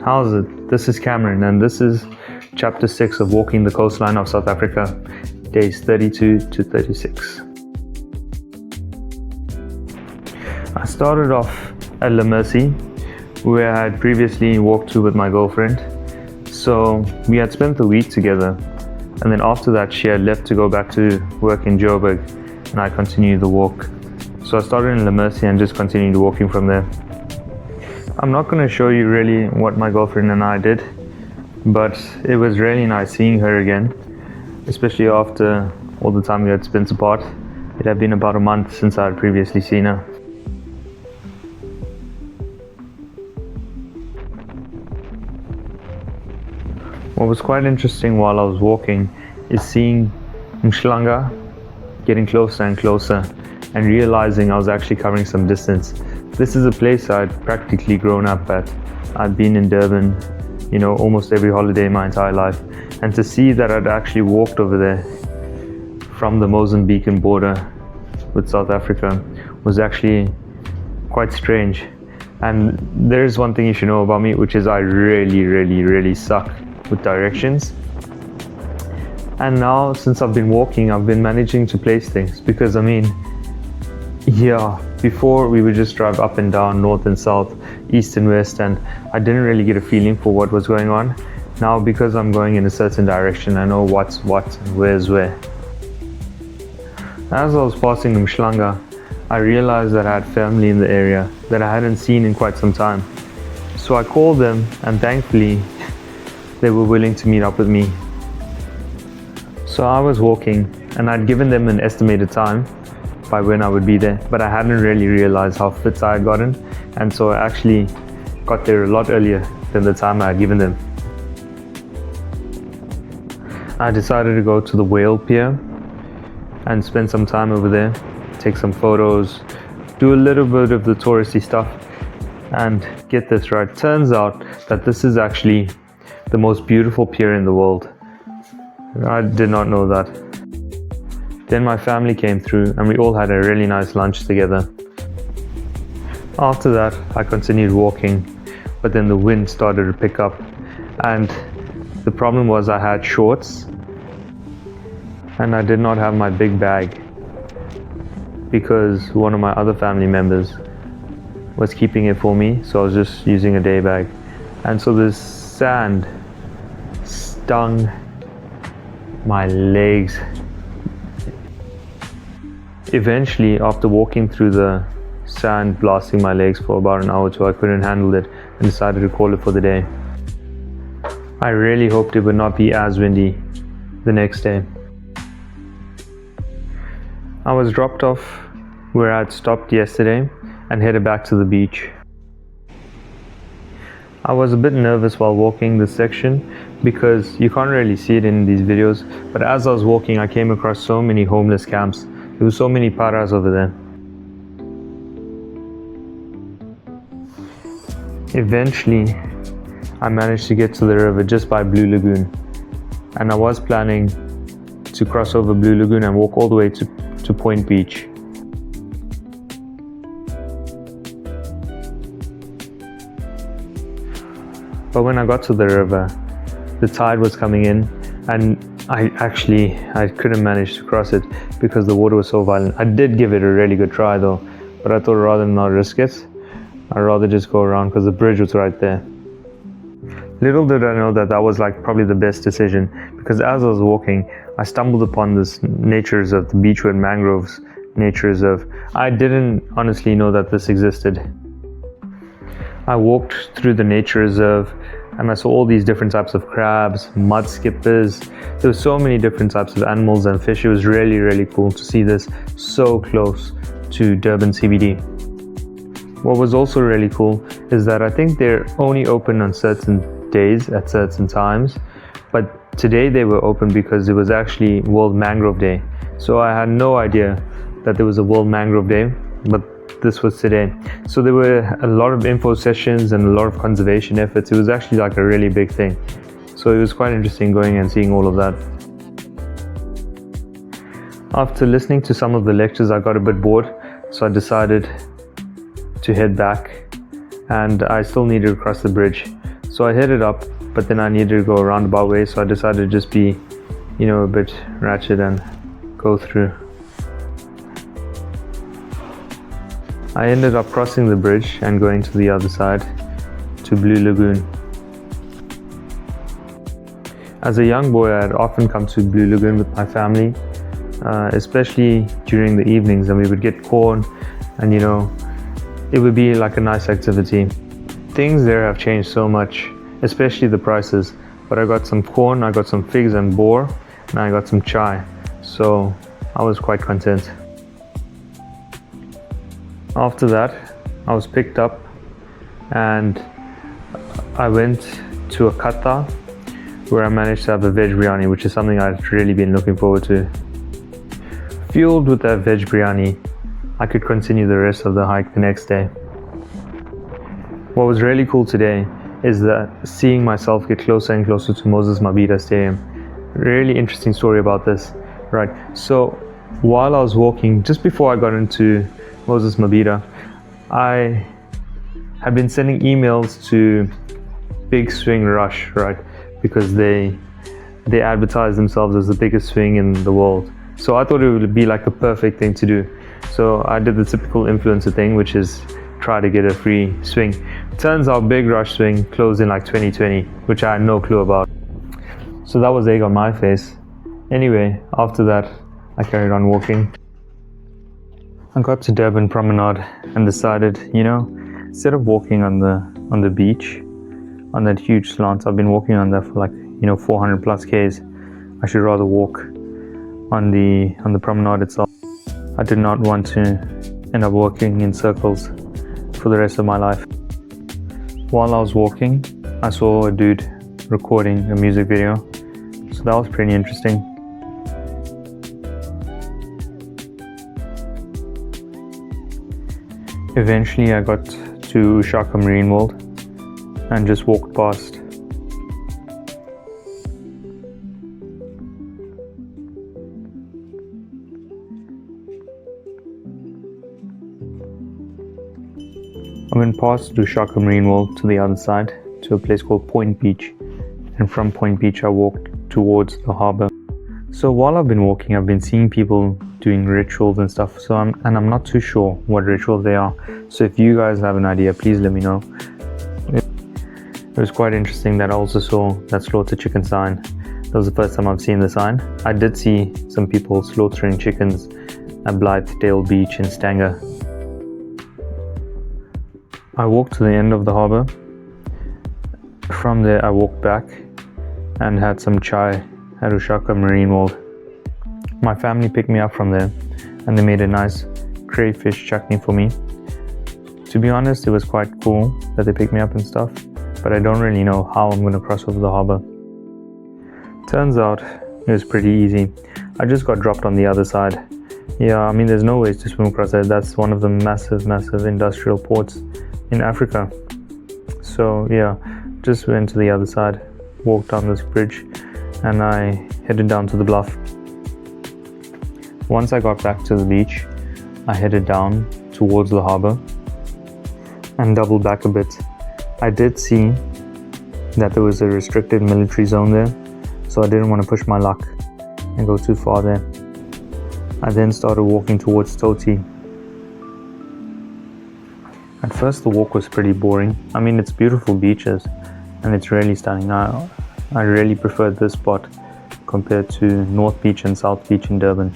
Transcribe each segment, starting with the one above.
How's it? This is Cameron, and this is chapter 6 of Walking the Coastline of South Africa, days 32 to 36. I started off at La Mercy, where I had previously walked to with my girlfriend. So we had spent the week together, and then after that she had left to go back to work in Joburg, and I continued the walk. So I started in La Mercy and just continued walking from there. I'm not going to show you really what my girlfriend and I did, but it was really nice seeing her again, especially after all the time we had spent apart. It had been about a month since I had previously seen her. What was quite interesting while I was walking is seeing Umhlanga getting closer and closer and realizing I was actually covering some distance. This is a place I'd practically grown up at. I'd been in Durban, almost every holiday my entire life. And to see that I'd actually walked over there from the Mozambican border with South Africa was actually quite strange. And there's one thing you should know about me, which is I really suck with directions. And now, since I've been walking, I've been managing to place things, because before we would just drive up and down, north and south, east and west, and I didn't really get a feeling for what was going on. Now, because I'm going in a certain direction, I know what's what and where's where. As I was passing Umhlanga, I realized that I had family in the area that I hadn't seen in quite some time. So I called them, and thankfully they were willing to meet up with me. So I was walking, and I'd given them an estimated time by when I would be there, but I hadn't really realized how fit I had gotten, and so I actually got there a lot earlier than the time I had given them. I decided to go to the Whale Pier and spend some time over there, take some photos, do a little bit of the touristy stuff, and get this right, turns out that this is actually the most beautiful pier in the world. I did not know that. Then my family came through and we all had a really nice lunch together. After that, I continued walking, but then the wind started to pick up, and the problem was I had shorts and I did not have my big bag because one of my other family members was keeping it for me, so I was just using a day bag. And so this sand stung my legs. Eventually, after walking through the sand, blasting my legs for about an hour or two, I couldn't handle it and decided to call it for the day. I really hoped it would not be as windy the next day. I was dropped off where I'd stopped yesterday and headed back to the beach. I was a bit nervous while walking this section because you can't really see it in these videos, but as I was walking I came across so many homeless camps. There were so many paras over there. Eventually, I managed to get to the river just by Blue Lagoon, and I was planning to cross over Blue Lagoon and walk all the way to Point Beach. But when I got to the river, the tide was coming in, and I couldn't manage to cross it because the water was so violent. I did give it a really good try though, but I thought rather than not risk it, I'd rather just go around because the bridge was right there. Little did I know that was probably the best decision, because as I was walking, I stumbled upon this nature reserve, the Beachwood Mangroves nature reserve. I didn't honestly know that this existed. I walked through the nature reserve and I saw all these different types of crabs, mud skippers. There were so many different types of animals and fish. It was really cool to see this so close to Durban CBD. What was also really cool is that I think they're only open on certain days at certain times, but today they were open because it was actually World Mangrove Day. So I had no idea that there was a World Mangrove Day, but this was today. So there were a lot of info sessions and a lot of conservation efforts. It was actually a really big thing. So it was quite interesting going and seeing all of that. After listening to some of the lectures, I got a bit bored, so I decided to head back, and I still needed to cross the bridge. So So I headed up, but then I needed to go a roundabout way, so I decided to just be, a bit ratchet and go through. I ended up crossing the bridge and going to the other side, to Blue Lagoon. As a young boy, I'd often come to Blue Lagoon with my family, especially during the evenings, and we would get corn, and it would be like a nice activity. Things there have changed so much, especially the prices, but I got some corn, I got some figs and boar, and I got some chai, so I was quite content. After that, I was picked up and I went to a kata where I managed to have a veg biryani, which is something I'd really been looking forward to. Fueled with that veg biryani, I could continue the rest of the hike the next day. What was really cool today is that seeing myself get closer and closer to Moses Mabhida Stadium. Really interesting story about this, right? So while I was walking, just before I got into Moses Mabhida, I had been sending emails to Big Swing Rush, right? Because they advertise themselves as the biggest swing in the world. So I thought it would be like a perfect thing to do. So I did the typical influencer thing, which is try to get a free swing. Turns out Big Rush Swing closed in like 2020, which I had no clue about. So that was egg on my face. Anyway, after that, I carried on walking. I got to Durban Promenade and decided, instead of walking on the beach, on that huge slant, I've been walking on that for like 400 plus k's. I should rather walk on the promenade itself. I did not want to end up walking in circles for the rest of my life. While I was walking, I saw a dude recording a music video, so that was pretty interesting. Eventually I got to Umhlanga Marine World and just walked past. I went past Umhlanga Marine World to the other side to a place called Point Beach, and from Point Beach I walked towards the harbour. So while I've been walking, I've been seeing people doing rituals and stuff, I'm not too sure what rituals they are. So if you guys have an idea, please let me know. It was quite interesting that I also saw that slaughter chicken sign. That was the first time I've seen the sign. I did see some people slaughtering chickens at Blythedale Beach in Stanger. I walked to the end of the harbour. From there I walked back and had some chai at Umhlanga Marine World. My family picked me up from there and they made a nice crayfish chutney for me. To be honest, it was quite cool that they picked me up and stuff, but I don't really know how I'm going to cross over the harbour. Turns out it was pretty easy. I just got dropped on the other side. Yeah, there's no ways to swim across there. That's one of the massive industrial ports in Africa. So yeah, just went to the other side, walked down this bridge, and I headed down to the bluff. Once I got back to the beach, I headed down towards the harbour and doubled back a bit. I did see that there was a restricted military zone there, so I didn't want to push my luck and go too far there. I then started walking towards Toti. At first the walk was pretty boring. It's beautiful beaches and it's really stunning. I really preferred this spot compared to North Beach and South Beach in Durban.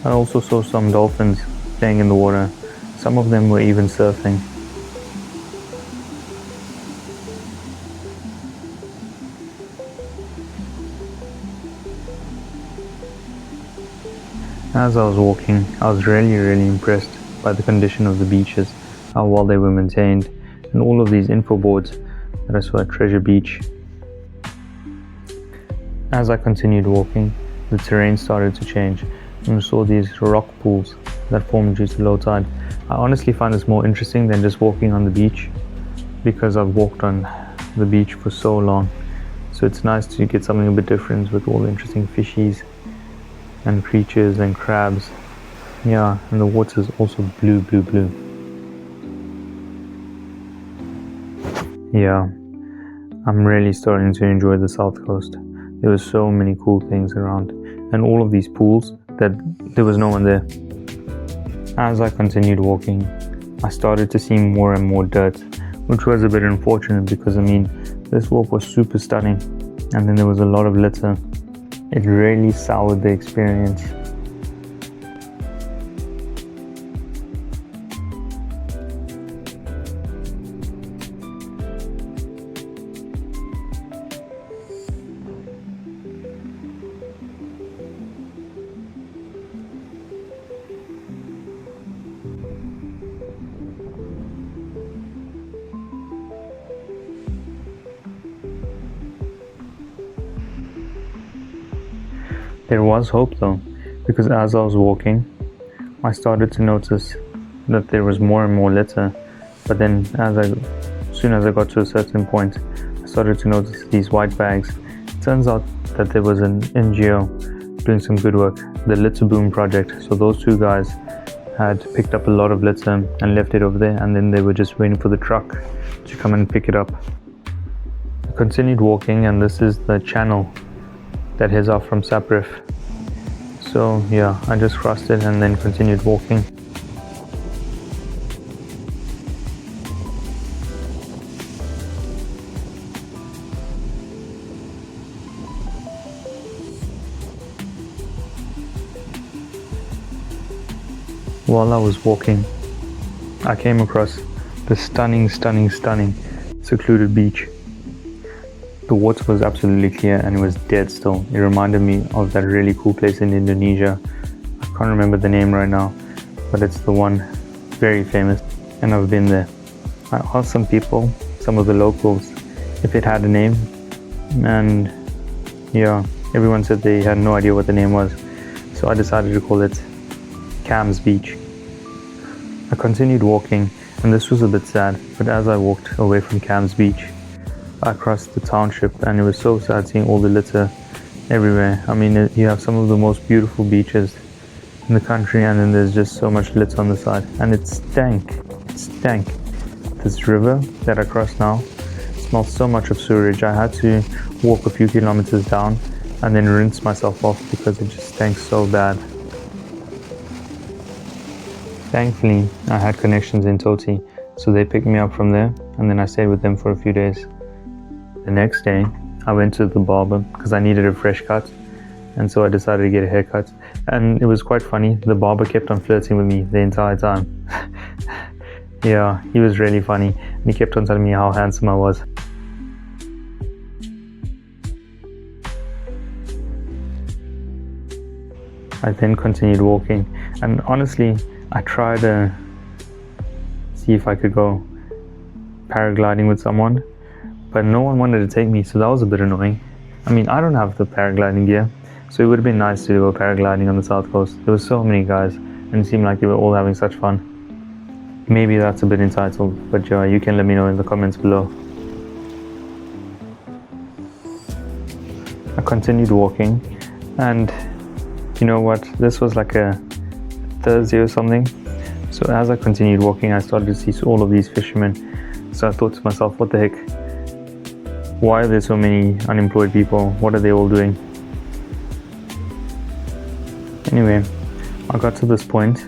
I also saw some dolphins playing in the water. Some of them were even surfing. As I was walking, I was really impressed by the condition of the beaches, how well they were maintained, and all of these info boards that I saw at Treasure Beach. As I continued walking, the terrain started to change, and I saw these rock pools that formed due to low tide. I honestly find this more interesting than just walking on the beach, because I've walked on the beach for so long. So it's nice to get something a bit different with all the interesting fishies and creatures and crabs. Yeah, and the water is also blue. Yeah, I'm really starting to enjoy the South Coast. There were so many cool things around, and all of these pools that there was no one there. As I continued walking, I started to see more and more dirt, which was a bit unfortunate because this walk was super stunning, and then there was a lot of litter. It really soured the experience. There was hope though, because as I was walking, I started to notice that there was more and more litter. But then as soon as I got to a certain point, I started to notice these white bags. It turns out that there was an NGO doing some good work, the Litter Boom project. So those two guys had picked up a lot of litter and left it over there, and then they were just waiting for the truck to come and pick it up. I continued walking, and this is the channel that heads off from Saprif. So yeah, I just crossed it and then continued walking. While I was walking, I came across the stunning, secluded beach. The water was absolutely clear and it was dead still. It reminded me of that really cool place in Indonesia. I can't remember the name right now, but it's the one very famous, and I've been there. I asked some people, some of the locals, if it had a name, and yeah, everyone said they had no idea what the name was. So I decided to call it Cam's Beach. I continued walking, and this was a bit sad, but as I walked away from Cam's Beach, I crossed the township, and it was so sad seeing all the litter everywhere. You have some of the most beautiful beaches in the country, and then there's just so much litter on the side, and it stank. This river that I crossed now smelled so much of sewage. I had to walk a few kilometers down and then rinse myself off because it just stank so bad. Thankfully, I had connections in Toti, so they picked me up from there, and then I stayed with them for a few days. The next day, I went to the barber because I needed a fresh cut, and so I decided to get a haircut. And it was quite funny, the barber kept on flirting with me the entire time. Yeah, he was really funny, and he kept on telling me how handsome I was. I then continued walking, and honestly, I tried to see if I could go paragliding with someone, but no one wanted to take me, so that was a bit annoying. I don't have the paragliding gear, so it would have been nice to go paragliding on the South Coast. There were so many guys, and it seemed like they were all having such fun. Maybe that's a bit entitled, but you can let me know in the comments below. I continued walking, and you know what, this was like a Thursday or something. So as I continued walking, I started to see all of these fishermen. So I thought to myself, what the heck? Why are there so many unemployed people? What are they all doing? Anyway, I got to this point,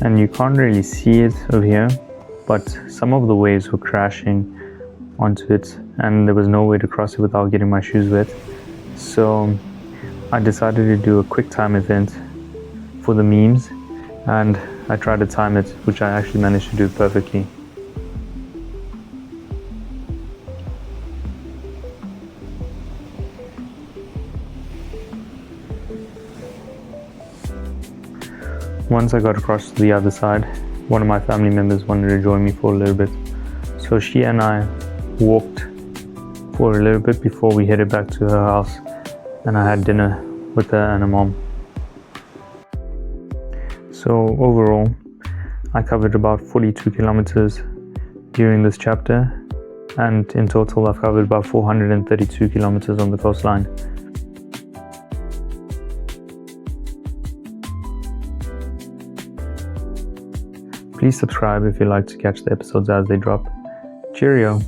and you can't really see it over here, but some of the waves were crashing onto it, and there was no way to cross it without getting my shoes wet. So I decided to do a quick time event for the memes, and I tried to time it, which I actually managed to do perfectly. Once I got across to the other side, one of my family members wanted to join me for a little bit. So she and I walked for a little bit before we headed back to her house, and I had dinner with her and her mom. So overall, I covered about 42 kilometers during this chapter, and in total I've covered about 432 kilometers on the coastline. Please subscribe if you like to catch the episodes as they drop. Cheerio.